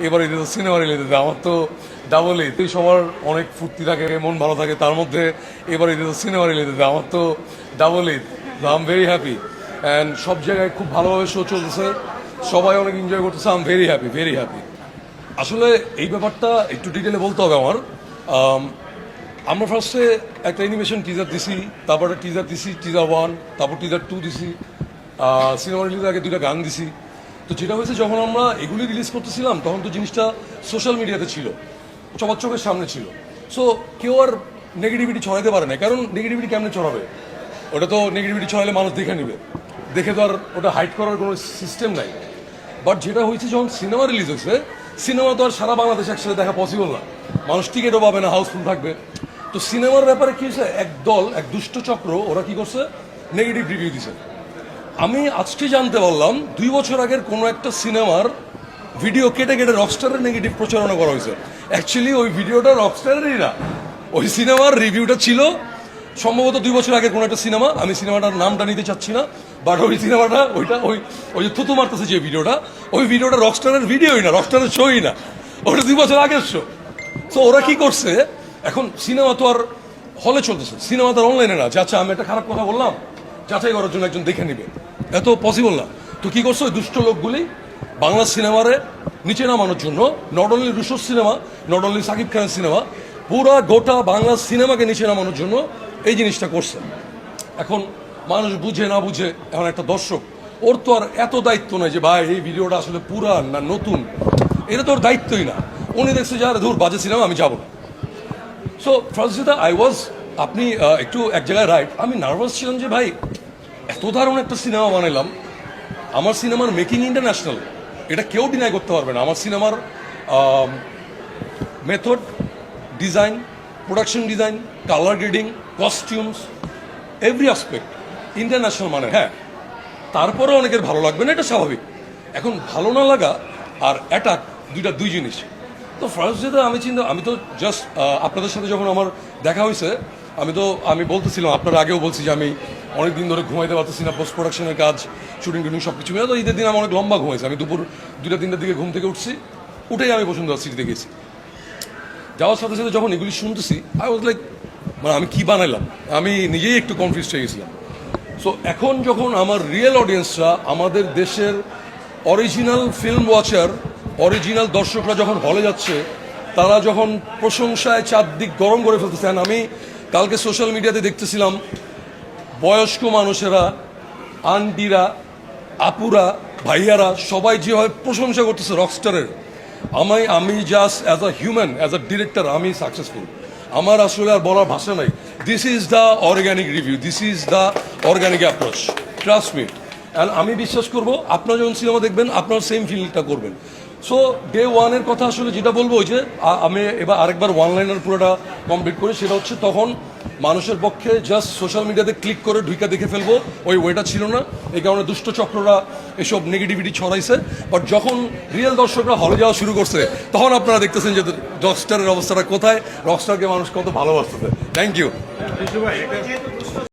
এবার ঈদে তো সিনেমা রিলিজ দিতে, আমার তো ডাবল ঈদ। সবার অনেক ফুর্তি থাকে, মন ভালো থাকে, তার মধ্যে এবার ঈদে তো সিনেমা রিলিজ দিতে, আমার তো double Eid. I am very happy and সব জায়গায় খুব ভালোভাবে শো চলতেছে, সবাই অনেক এনজয় করতেছে। I am very happy, very happy. আসলে এই ব্যাপারটা একটু ডিটেলে বলতে হবে আমার। আমরা ফার্স্টে একটা অ্যানিমেশন টিজার দিছি, তারপরে টিজার দিছি, টিজার 1, তারপর টিজার 2 দিছি, সিনেমা রিলিজের আগে 2টা গান দিছি। তো যেটা হয়েছে, যখন আমরা এগুলি রিলিজ করতেছিলাম তখন তো জিনিসটা সোশ্যাল মিডিয়াতে ছিল, সবার চোখের সামনে ছিল। সো কেউ আর নেগেটিভিটি ছড়াইতে পারে না, কারণ নেগেটিভিটি কেমনে ছড়াবে? ওটা তো নেগেটিভিটি ছড়াইলে মানুষ দেখে নেবে, দেখে তো আর ওটা হাইড করার কোনো সিস্টেম নাই। বাট যেটা হয়েছে, যখন সিনেমা রিলিজ হয়েছে, সিনেমা তো আর সারা বাংলাদেশ একসাথে দেখা পসিবল না, মানুষ টিকিটও পাবে না, হাউসফুল থাকবে। তো সিনেমার ব্যাপারে কি হয়েছে, এক দল, এক দুষ্ট চক্র, ওরা কি করছে, নেগেটিভ রিভিউ দিছে। আমি আজকে জানতে পারলাম 2 বছর আগের কোনো একটা সিনেমার ভিডিও কেটে কেটে রকস্টারের নেগেটিভ প্রচারণা করা হয়েছে। অ্যাকচুয়ালি ওই ভিডিওটা রকস্টারেরই না, ওই সিনেমার রিভিউটা ছিল সম্ভবত 2 বছর আগের কোনো একটা সিনেমা। আমি সিনেমাটার নামটা নিতে চাচ্ছি না, বাট ওই সিনেমাটা, ওই যে থুতু মারতেছে যে ভিডিওটা, ওই ভিডিওটা রকস্টারের ভিডিওই না, রকস্টারের শোই না, ওটা 2 বছর আগের শো। তো ওরা কি করছে, এখন সিনেমা তো আর হলে চলতেছে, সিনেমা তো আর অনলাইনে না। আচ্ছা, আমি একটা খারাপ কথা বললাম, যাচাই করার জন্য একজন দেখে নিবে, এত পসিবল না। তো কি করছে, ওই দুষ্ট লোকগুলি বাংলা সিনেমারে নিচে নামানোর জন্য, নট অনলি রুশোর সিনেমা, নট অনলি সাকিব খানের সিনেমা, পুরা গোটা বাংলা সিনেমাকে নিচে নামানোর জন্য এই জিনিসটা করছে। এখন মানুষ বুঝে না বুঝে, এখন একটা দর্শক, ওর তো আর এত দায়িত্ব নয় যে ভাই এই ভিডিওটা আসলে পুরান না নতুন, এটা তো ওর দায়িত্বই না। উনি দেখছে যে আরে ধুর বাজে সিনেমা, আমি যাবো না। সো ফার্স্ট আপনি একটু এক জায়গায় রাইট। আমি নার্ভাস ছিলাম যে ভাই এত দারুণ একটা সিনেমা বানাইলাম, আমার সিনেমার মেকিং ইন্টারন্যাশনাল, এটা কেউ ডিনাই করতে পারবে না। আমার সিনেমার method, design, production design, colour grading, costumes, every aspect international. মানে হ্যাঁ, তারপরে অনেকের ভালো লাগবে না, এটা স্বাভাবিক। এখন ভালো না লাগা আর অ্যাটাক দুই জিনিস। তো ফার্স্ট যেটা আমি তো জাস্ট আপনাদের সাথে যখন আমার দেখা হয়েছে, আমি বলতেছিলাম, আপনার আগেও বলছি যে আমি অনেক দিন ধরে ঘুমাইতে পারতেছি না, পোস্ট প্রোডাকশনের কাজ, শুটিং টুটিং সব কিছু মিলে। তো ঈদের দিন আমি অনেক লম্বা ঘুমাইছি, আমি দুপুর 2টা-3টার দিকে ঘুম থেকে উঠছি, উঠেই আমি বসুন্ধরা সিটিতে গেছি। যাওয়ার সাথে সাথে যখন এগুলি শুনতেছি, আই ওয়াজ লাইক, মানে আমি কি বানাইলাম, আমি নিজেই একটু কনফিউজ হয়ে গেছিলাম। সো এখন যখন আমার রিয়েল অডিয়েন্সরা, আমাদের দেশের অরিজিনাল ফিল্ম ওয়াচার, অরিজিনাল দর্শকরা যখন হলে যাচ্ছে, তারা যখন প্রশংসায় চারদিক গরম করে ফেলতেছেন। আমি কালকে সোশ্যাল মিডিয়াতে দেখতেছিলাম বয়স্ক মানুষেরা, আন্টিরা, আপুরা, ভাইয়ারা সবাই যেভাবে প্রশংসা করতেছে রকস্টারের। আমি just as a human, as a director, আমি সাকসেসফুল। আমার আসলে আর বলার ভাষা নাই। This is the organic review, this is the organic approach, trust me. And আমি বিশ্বাস করবো আপনারা যখন সিনেমা দেখবেন, আপনার সেম ফিলটা করবেন। সো ডে 1-এর কথা আসলে যেটা বলবো, ওই যে আমি এবার আরেকবার ওয়ান লাইনার পুরোটা কমপ্লিট করি, সেটা হচ্ছে তখন মানুষের পক্ষে জাস্ট সোশ্যাল মিডিয়াতে ক্লিক করে ঢুকে দেখে ফেলবো ওই ওয়েটা ছিল না। এই কারণে দুষ্ট চক্ররা এসব নেগেটিভিটি ছড়াইছে। বাট যখন রিয়েল দর্শকরা হলে যাওয়া শুরু করছে, তখন আপনারা দেখতেছেন যে রকস্টারের অবস্থাটা কোথায়, রকস্টারকে মানুষ কত ভালোবাসতেছে। Thank you.